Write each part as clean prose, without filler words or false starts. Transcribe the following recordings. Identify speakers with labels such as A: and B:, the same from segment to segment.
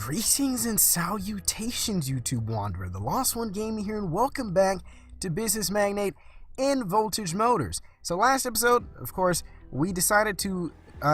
A: Greetings and salutations, YouTube Wanderer. The Lost One Gaming here, and welcome back to Business Magnate and Voltage Motors. So last episode, of course, we decided to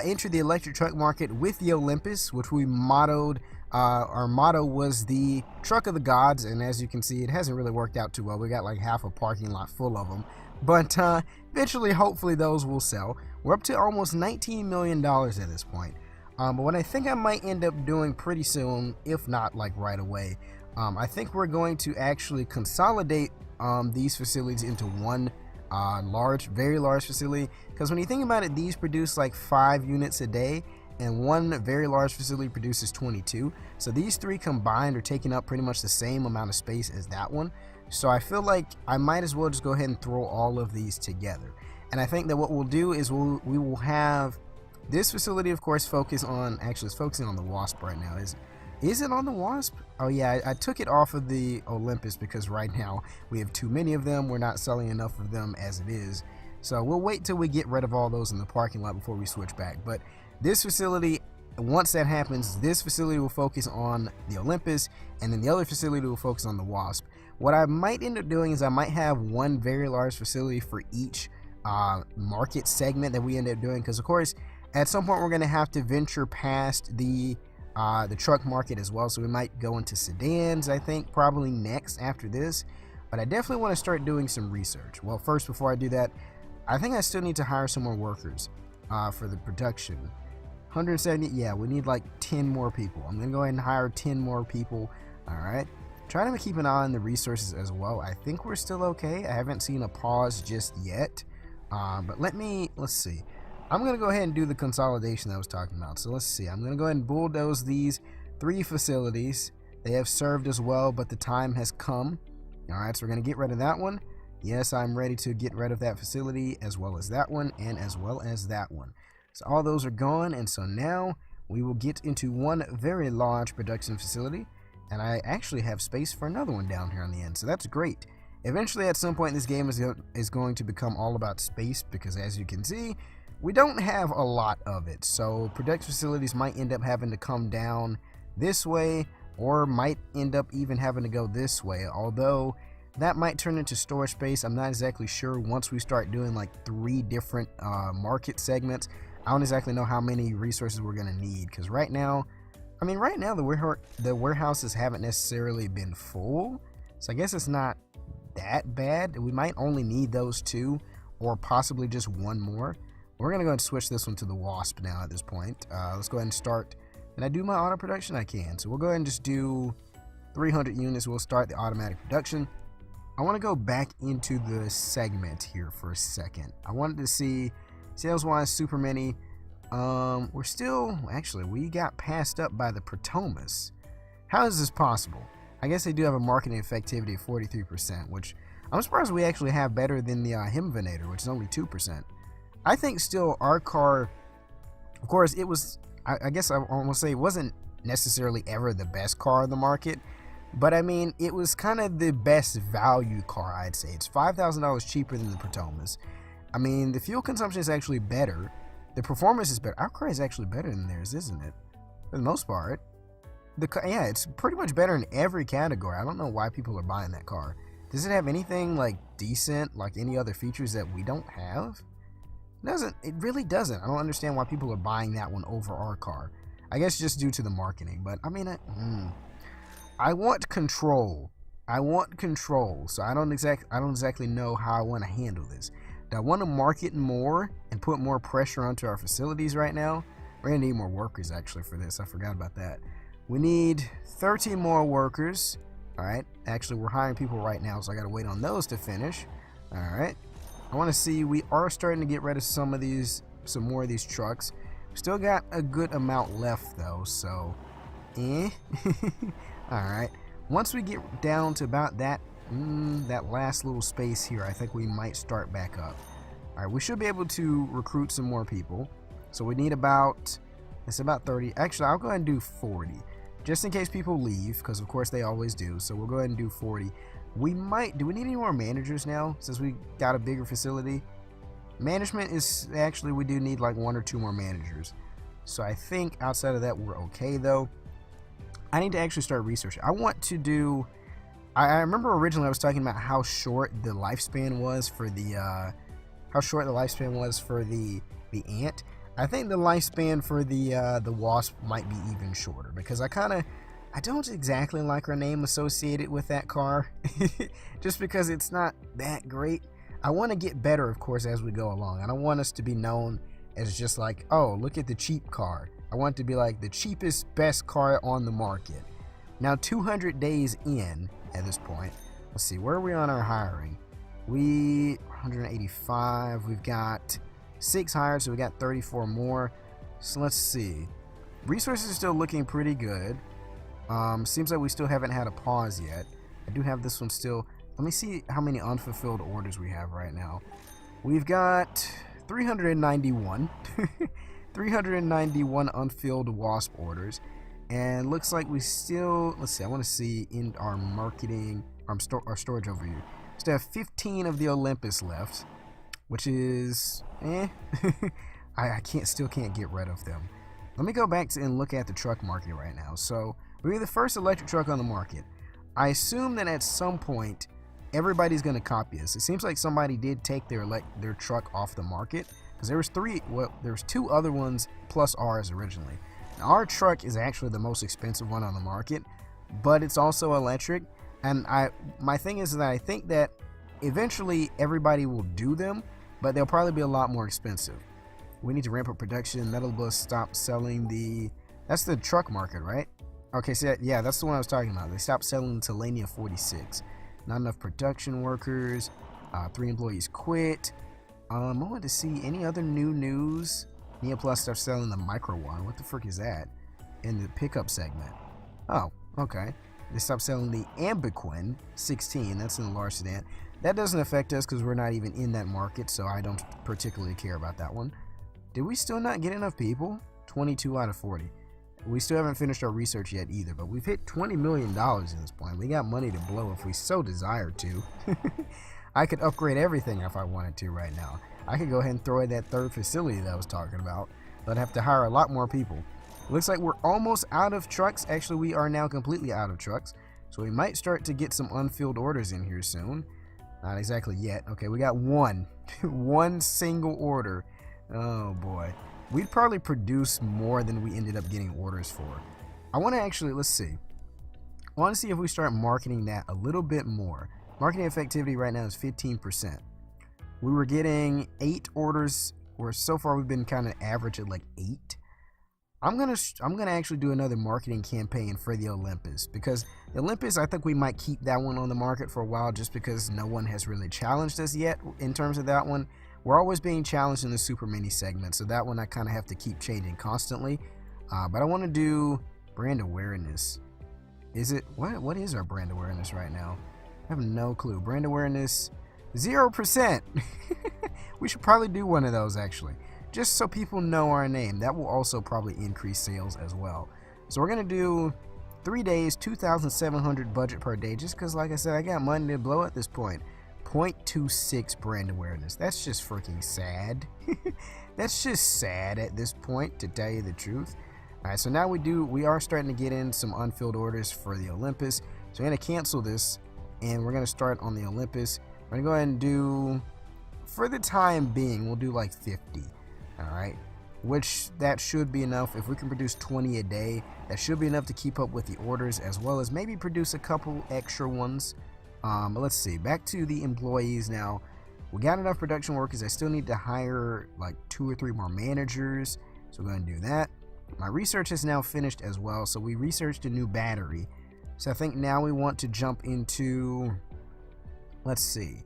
A: enter the electric truck market with the Olympus, which we mottoed. Our motto was the truck of the gods, and as you can see, it hasn't really worked out too well. We got like half a parking lot full of them, but eventually, hopefully, those will sell. We're up to almost $19 million at this point. But what I think I might end up doing pretty soon, if not like right away, I think we're going to actually consolidate these facilities into one very large facility. Because when you think about it, these produce like 5 units a day, and one very large facility produces 22. So these three combined are taking up pretty much the same amount of space as that one. So I feel like I might as well just go ahead and throw all of these together. And I think that what we'll do is we will have this facility, of course, focusing on the Wasp right now. Is it on the Wasp? Oh yeah, I took it off of the Olympus because right now we have too many of them. We're not selling enough of them as it is. So we'll wait till we get rid of all those in the parking lot before we switch back. But this facility, once that happens, this facility will focus on the Olympus, and then the other facility will focus on the Wasp. What I might end up doing is I might have one very large facility for each market segment that we end up doing, because of course at some point we're going to have to venture past the truck market as well. So we might go into sedans, I think, probably next after this. But I definitely want to start doing some research. Well, first, before I do that, I think I still need to hire some more workers for the production. 170, yeah, we need like 10 more people. I'm going to go ahead and hire 10 more people. All right. Try to keep an eye on the resources as well. I think we're still okay. I haven't seen a pause just yet. But let's see. I'm going to go ahead and do the consolidation that I was talking about. So let's see. I'm going to go ahead and bulldoze these 3 facilities. They have served us well, but the time has come. All right, so we're going to get rid of that one. Yes, I'm ready to get rid of that facility, as well as that one, and as well as that one. So all those are gone, and so now we will get into one very large production facility, and I actually have space for another one down here on the end, so that's great. Eventually, at some point, this game is going to become all about space, because as you can see, we don't have a lot of it. So production facilities might end up having to come down this way, or might end up even having to go this way, although that might turn into storage space. I'm not exactly sure. Once we start doing like 3 different market segments, I don't exactly know how many resources we're going to need, because right now the warehouses haven't necessarily been full, so I guess it's not that bad. We might only need those 2, or possibly just 1 more. We're going to go ahead and switch this one to the Wasp now at this point. Let's go ahead and start. Can I do my auto production? I can. So we'll go ahead and just do 300 units. We'll start the automatic production. I want to go back into the segment here for a second. I wanted to see sales-wise super many. We're still, actually, we got passed up by the Protomus. How is this possible? I guess they do have a marketing effectivity of 43%, which I'm surprised we actually have better than the Himvenator, which is only 2%. I think still our car, of course, it was, I guess I almost say it wasn't necessarily ever the best car in the market, but I mean, it was kind of the best value car, I'd say. It's $5,000 cheaper than the Protomus. I mean, the fuel consumption is actually better. The performance is better. Our car is actually better than theirs, isn't it? For the most part. Yeah, it's pretty much better in every category. I don't know why people are buying that car. Does it have anything like decent, like any other features that we don't have? It really doesn't. I don't understand why people are buying that one over our car. I guess just due to the marketing, but I mean, I want control. I want control. So I don't exactly know how I want to handle this. Do I want to market more and put more pressure onto our facilities right now? We're gonna need more workers actually for this. I forgot about that. We need 13 more workers. All right. Actually, we're hiring people right now, so I gotta wait on those to finish. All right. I want to see, we are starting to get rid of some more of these trucks. We still got a good amount left though, so Alright, once we get down to about that last little space here, I think we might start back up. Alright, we should be able to recruit some more people. So we need about 30. Actually, I'll go ahead and do 40, just in case people leave, because of course they always do. So we'll go ahead and do 40. Do we need any more managers now, since we got a bigger facility? Management is, actually, we do need like 1 or 2 more managers. So I think outside of that, we're okay though. I need to actually start researching. I want to do. I remember originally I was talking about how short the lifespan was for the the ant. I think the lifespan for the wasp might be even shorter, because I don't exactly like her name associated with that car, just because it's not that great. I want to get better, of course, as we go along. I don't want us to be known as just like, oh, look at the cheap car. I want it to be like the cheapest, best car on the market. Now, 200 days in at this point. Let's see, where are we on our hiring? 185. We've got 6 hired, so we got 34 more. So let's see. Resources are still looking pretty good. Seems like we still haven't had a pause yet. I do have this one still. Let me see how many unfulfilled orders we have right now. We've got 391. 391 unfilled wasp orders. And looks like we still, let's see, I want to see in our marketing, our storage overview. Still have 15 of the Olympus left, which is, I still can't get rid of them. Let me go back and look at the truck market right now. So we're the first electric truck on the market. I assume that at some point, everybody's going to copy us. It seems like somebody did take their truck off the market, because there was 2 other ones plus ours originally. Now, our truck is actually the most expensive one on the market, but it's also electric. And my thing is that I think that eventually everybody will do them, but they'll probably be a lot more expensive. We need to ramp up production. Metal Bus stopped selling that's the truck market, right? Okay, so yeah, that's the one I was talking about. They stopped selling Telania 46. Not enough production workers. 3 employees quit. I wanted to see any other new news. Neoplus starts selling the Micro One. What the frick is that? In the pickup segment. Oh, okay. They stopped selling the Ambiquin 16. That's in the large sedan. That doesn't affect us because we're not even in that market, so I don't particularly care about that one. Did we still not get enough people? 22 out of 40. We still haven't finished our research yet either, but we've hit $20 million at this point. We got money to blow if we so desired to. I could upgrade everything if I wanted to right now. I could go ahead and throw in that 3rd facility that I was talking about, but I'd have to hire a lot more people. Looks like we're almost out of trucks. Actually, we are now completely out of trucks, so we might start to get some unfilled orders in here soon. Not exactly yet. Okay, we got one. One single order. Oh boy. We'd probably produce more than we ended up getting orders for. I want to actually, let's see. I want to see if we start marketing that a little bit more. Marketing effectivity right now is 15%. We were getting 8 orders, or so far we've been kind of average at like 8. I'm gonna actually do another marketing campaign for the Olympus, because the Olympus, I think we might keep that one on the market for a while, just because no one has really challenged us yet in terms of that one. We're always being challenged in the super mini segment, so that one I kind of have to keep changing constantly. But I want to do brand awareness. Is it what is our brand awareness right now? I have no clue. Brand awareness 0%. We should probably do one of those actually, just so people know our name. That will also probably increase sales as well. So we're gonna do 3 days, 2,700 budget per day, just because, like I said, I got money to blow at this point. 0.26 brand awareness. That's just freaking sad. That's just sad at this point, to tell you the truth. All right, so now we are starting to get in some unfilled orders for the Olympus. So I'm gonna cancel this, and we're gonna start on the Olympus. We're gonna go ahead and do, for the time being, we'll do like 50. All right, which that should be enough. If we can produce 20 a day, that should be enough to keep up with the orders, as well as maybe produce a couple extra ones. But let's see, back to the employees now. We got enough production workers. I still need to hire like 2 or 3 more managers, so we're going to do that. My research is now finished as well, so we researched a new battery. So I think now we want to jump into, let's see.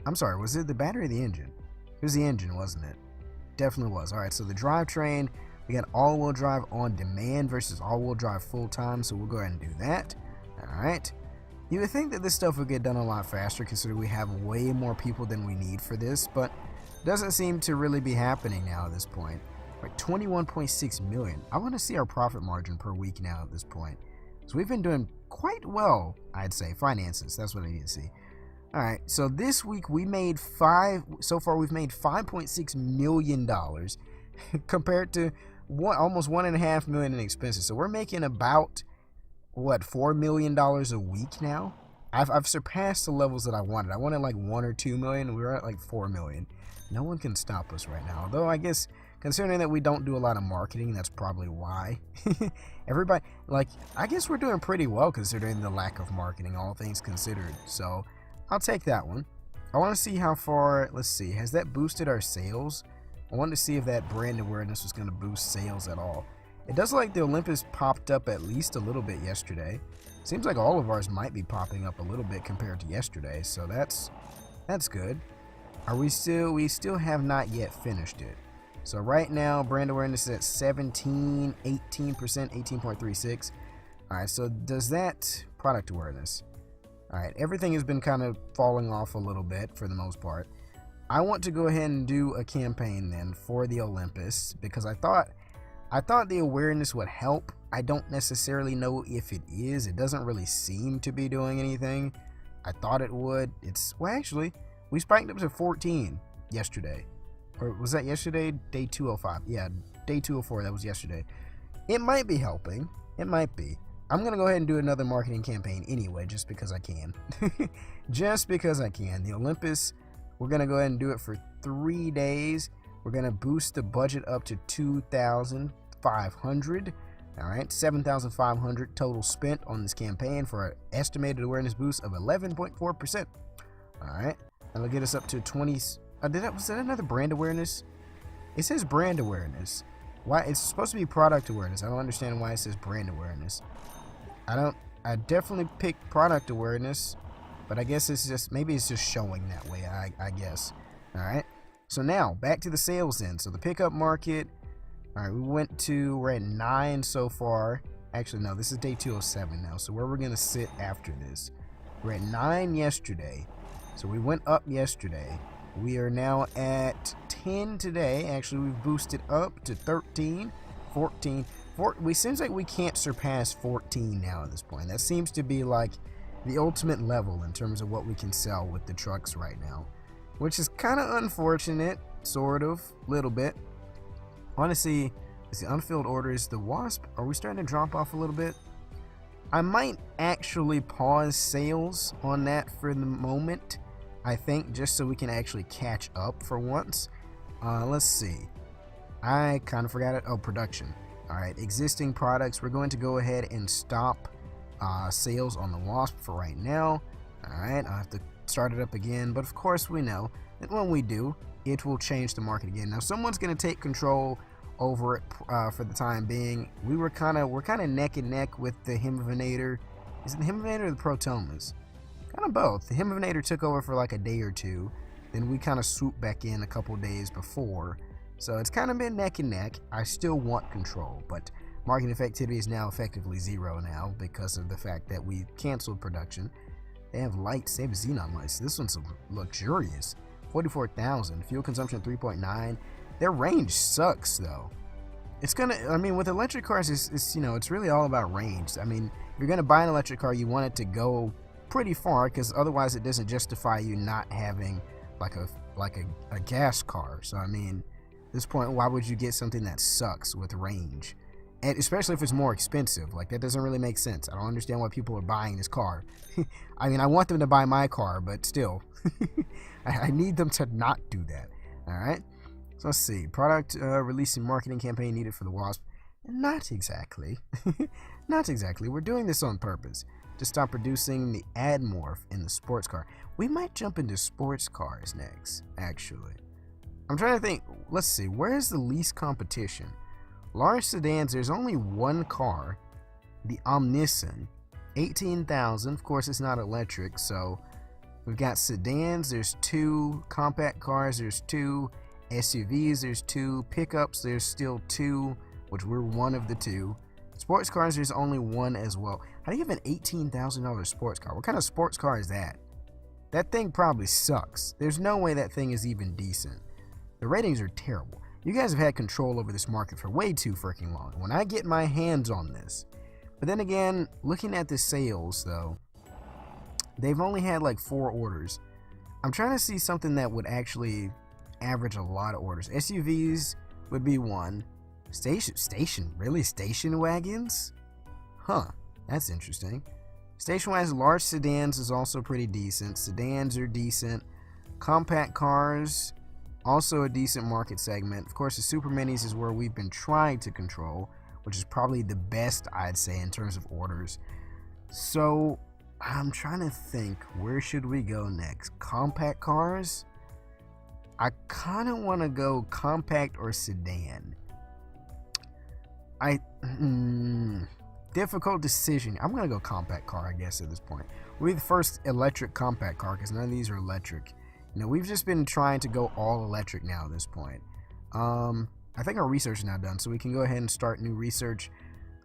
A: I'm sorry, was it the battery or the engine? It was the engine, wasn't it? Definitely was. All right, so the drivetrain, we got all-wheel drive on demand versus all-wheel drive full-time, so we'll go ahead and do that. All right. You would think that this stuff would get done a lot faster, considering we have way more people than we need for this, but it doesn't seem to really be happening now at this point. Like 21.6 million. I want to see our profit margin per week now at this point. So we've been doing quite well, I'd say. Finances, that's what I need to see. All right, so this week we made so far we've made $5.6 million compared to almost $1.5 million in expenses. So we're making about what, $4 million a week now? I've surpassed the levels that I wanted. I wanted like 1 or 2 million. We were at like 4 million. No one can stop us right now. Although I guess considering that we don't do a lot of marketing, that's probably why. Everybody, like, I guess we're doing pretty well considering the lack of marketing, all things considered. So I'll take that one. I want to see how far, let's see, has that boosted our sales? I wanted to see if that brand awareness was going to boost sales at all. It does look like the Olympus popped up at least a little bit yesterday. Seems like all of ours might be popping up a little bit compared to yesterday, so that's good. We still have not yet finished it. So right now, brand awareness is at 18%, 18.36. All right, so does that product awareness? All right, everything has been kind of falling off a little bit for the most part. I want to go ahead and do a campaign then for the Olympus because I thought the awareness would help. I don't necessarily know if it is. It doesn't really seem to be doing anything. I thought it would. Well, actually, we spiked up to 14 yesterday. Or was that yesterday? Day 205. Yeah, day 204. That was yesterday. It might be helping. It might be. I'm going to go ahead and do another marketing campaign anyway, just because I can. Just because I can. The Olympus, we're going to go ahead and do it for 3 days. We're going to boost the budget up to 2,500. All right, 7,500 total spent on this campaign for an estimated awareness boost of 11.4%. All right, that'll get us up to 20. Was that another brand awareness? It says brand awareness. Why? It's supposed to be product awareness. I don't understand why it says brand awareness. I definitely picked product awareness, but I guess maybe it's just showing that way. I guess. All right. So now back to the sales end. So the pickup market. All right, we're at 9 so far. Actually, no, this is day 207 now. So where we're going to sit after this. We're at 9 yesterday. So we went up yesterday. We are now at 10 today. Actually, we've boosted up to 13, 14. Seems like we can't surpass 14 now at this point. That seems to be like the ultimate level in terms of what we can sell with the trucks right now. Which is kind of unfortunate, sort of, little bit. I want to see, is the unfilled orders, the Wasp, are we starting to drop off a little bit? I might actually pause sales on that for the moment, I think, just so we can actually catch up for once. Let's see. I kind of forgot it. Oh, production. All right, existing products. We're going to go ahead and stop sales on the Wasp for right now. All right, I'll have to start it up again, but of course we know that when we do, it will change the market again. Now someone's going to take control over it for the time being. We're kind of neck and neck with the Hemivinator. Is it the Hemivinator or the Protomas? Kind of both. The Hemivinator took over for like a day or two, then we kind of swooped back in a couple days before. So it's kind of been neck and neck. I still want control, but market effectivity is now effectively 0 now because of the fact that we canceled production. They have lights. They have xenon lights. This one's luxurious. 44,000. Fuel consumption 3.9. Their range sucks though. It's gonna. I mean, with electric cars, it's really all about range. I mean, if you're gonna buy an electric car, you want it to go pretty far, because otherwise it doesn't justify you not having like a gas car. So I mean, at this point, why would you get something that sucks with range? And especially if it's more expensive. Like, that doesn't really make sense. I don't understand why people are buying this car. I mean, I want them to buy my car, but still. I need them to not do that. Alright? So let's see. Product release and marketing campaign needed for the Wasp. Not exactly. Not exactly. We're doing this on purpose. To stop producing the ad morph in the sports car. We might jump into sports cars next, actually. I'm trying to think. Let's see. Where is the least competition? Large sedans, there's only one car, the Omnisan, 18,000. Of course, it's not electric, so we've got sedans, there's 2, compact cars, there's 2, SUVs, there's 2, pickups, there's still 2, which we're one of the 2. Sports cars, there's only 1 as well. How do you have an $18,000 sports car? What kind of sports car is that? That thing probably sucks. There's no way that thing is even decent. The ratings are terrible. You guys have had control over this market for way too freaking long. When I get my hands on this. But then again, looking at the sales though, they've only had like 4 orders. I'm trying to see something that would actually average a lot of orders. SUVs would be 1. Station, really? Station wagons? Huh. That's interesting. Station-wise, large sedans is also pretty decent. Sedans are decent. Compact cars, also a decent market segment. Of course, the super minis is where we've been trying to control, which is probably the best, I'd say, in terms of orders. So I'm trying to think, where should we go next? Compact cars? I kind of want to go compact or sedan. Difficult decision. I'm going to go compact car, I guess, at this point. We'll be the first electric compact car because none of these are electric. You know, we've just been trying to go all electric now at this point. I think our research is now done, so we can go ahead and start new research.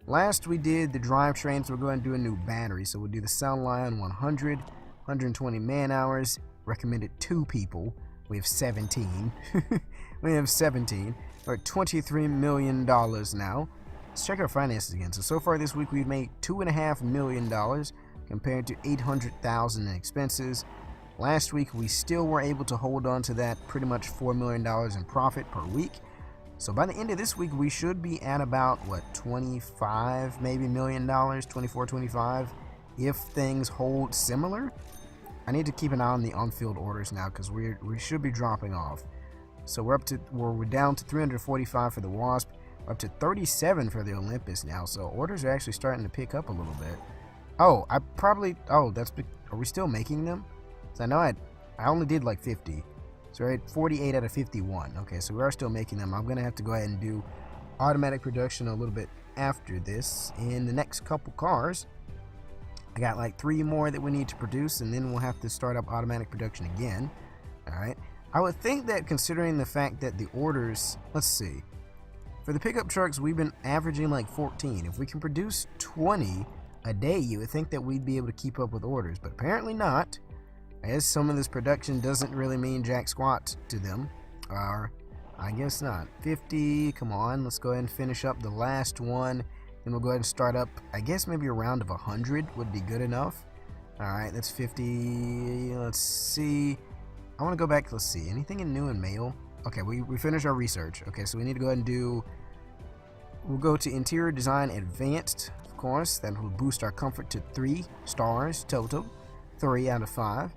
A: Last we did the drivetrain, so we'll go ahead and do a new battery. So we'll do the Sound Lion 100, 120 man hours, recommended 2 people. We have 17. We have 17. We're at $23 million now. Let's check our finances again. So far this week we've made $2.5 million compared to $800,000 in expenses. Last week we still were able to hold on to that pretty much $4 million in profit per week. So by the end of this week we should be at about what, 25 maybe million dollars, 24, 25 if things hold similar. I need to keep an eye on the on-field orders now because we should be dropping off. So we're down to 345 for the Wasp, up to 37 for the Olympus now. So orders are actually starting to pick up a little bit. Oh, are we still making them? So I know I only did like 50. So we're at 48 out of 51. Okay, so we are still making them. I'm gonna have to go ahead and do automatic production a little bit after this. In the next couple cars, I got like 3 more that we need to produce, and then we'll have to start up automatic production again. Alright. I would think that considering the fact that the orders, let's see, for the pickup trucks we've been averaging like 14. If we can produce 20 a day, you would think that we'd be able to keep up with orders, but apparently not. I guess some of this production doesn't really mean jack squat to them. Or I guess not. 50, come on, let's go ahead and finish up the last one. Then we'll go ahead and start up, I guess maybe a round of 100 would be good enough. Alright, that's 50. Let's see. I want to go back, let's see. Anything in new and mail? Okay, we finished our research. Okay, so we need to go ahead and do, we'll go to interior design advanced, of course. That will boost our comfort to 3 stars total. 3 out of 5.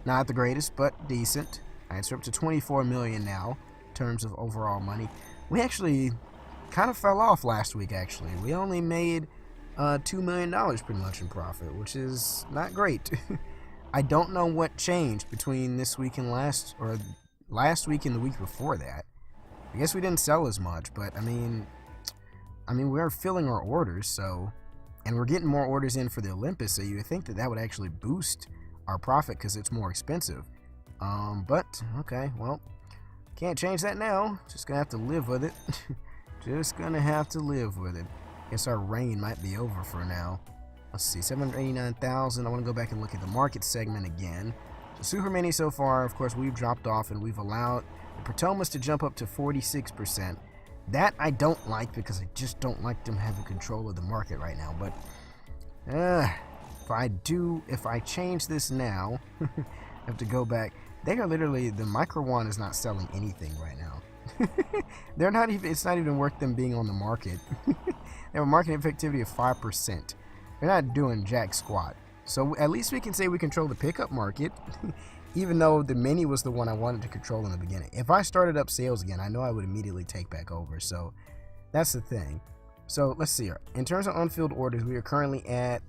A: Not the greatest, but decent. Alright, so we're up to 24 million now in terms of overall money. We actually kind of fell off last week, actually. We only made $2 million pretty much in profit, which is not great. I don't know what changed between this week and last week and the week before that. I guess we didn't sell as much, but I mean we are filling our orders, so, and we're getting more orders in for the Olympus, so you would think that that would actually boost our profit because it's more expensive. But okay, well, can't change that now. Just gonna have to live with it. Just gonna have to live with it. Guess our reign might be over for now. Let's see, 789,000. I want to go back and look at the market segment again. So Super Mini so far, of course, we've dropped off and we've allowed the Potomas to jump up to 46%. That I don't like because I just don't like them having control of the market right now. But if I change this now, I have to go back. They are literally, the Micro One is not selling anything right now. They're not even, it's not even worth them being on the market. They have a market effectivity of 5%. They're not doing jack squat. So at least we can say we control the pickup market, even though the Mini was the one I wanted to control in the beginning. If I started up sales again, I know I would immediately take back over. So that's the thing. So let's see here. In terms of on-field orders, we are currently at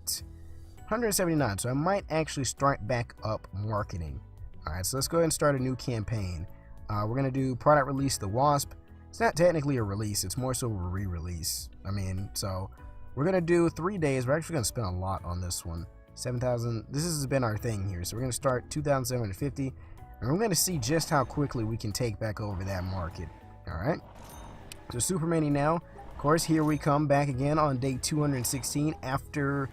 A: 179. So I might actually start back up marketing. All right, so let's go ahead and start a new campaign. We're going to do product release the Wasp. It's not technically a release. It's more so a re-release. I mean, so we're going to do 3 days. We're actually going to spend a lot on this one. 7,000. This has been our thing here. So we're going to start 2,750. And we're going to see just how quickly we can take back over that market. All right. So Super Mini now. Of course, here we come back again on day 216 after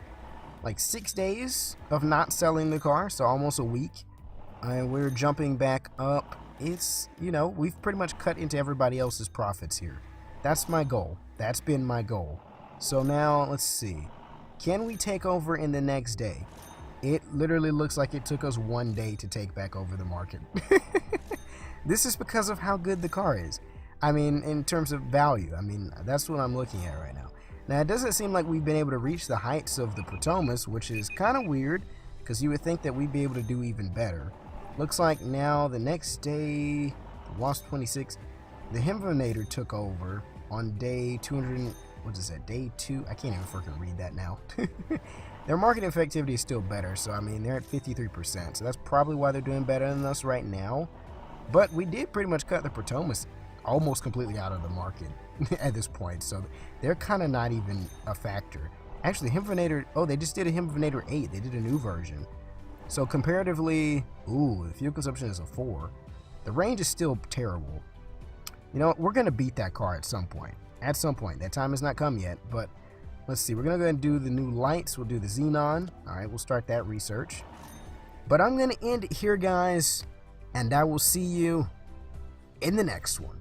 A: like 6 days of not selling the car. So almost a week. And we're jumping back up. It's, you know, we've pretty much cut into everybody else's profits here. That's my goal. That's been my goal. So now, let's see. Can we take over in the next day? It literally looks like it took us 1 day to take back over the market. This is because of how good the car is. I mean, in terms of value. I mean, that's what I'm looking at right now. Now, it doesn't seem like we've been able to reach the heights of the Protomus, which is kind of weird, because you would think that we'd be able to do even better. Looks like now the next day, Wasp 26, the Hemvenator took over on day 200, what is that, day 2? I can't even freaking read that now. Their market effectivity is still better, so I mean, they're at 53%, so that's probably why they're doing better than us right now. But we did pretty much cut the Protomus almost completely out of the market at this point, so they're kind of not even a factor. Actually, Hemvenator, oh, they just did a Hemvenator 8, they did a new version. So comparatively, ooh, the fuel consumption is a 4. The range is still terrible. You know what, we're going to beat that car at some point. At some point. That time has not come yet, but let's see. We're going to go ahead and do the new lights. We'll do the Xenon. All right, we'll start that research. But I'm going to end it here, guys, and I will see you in the next one.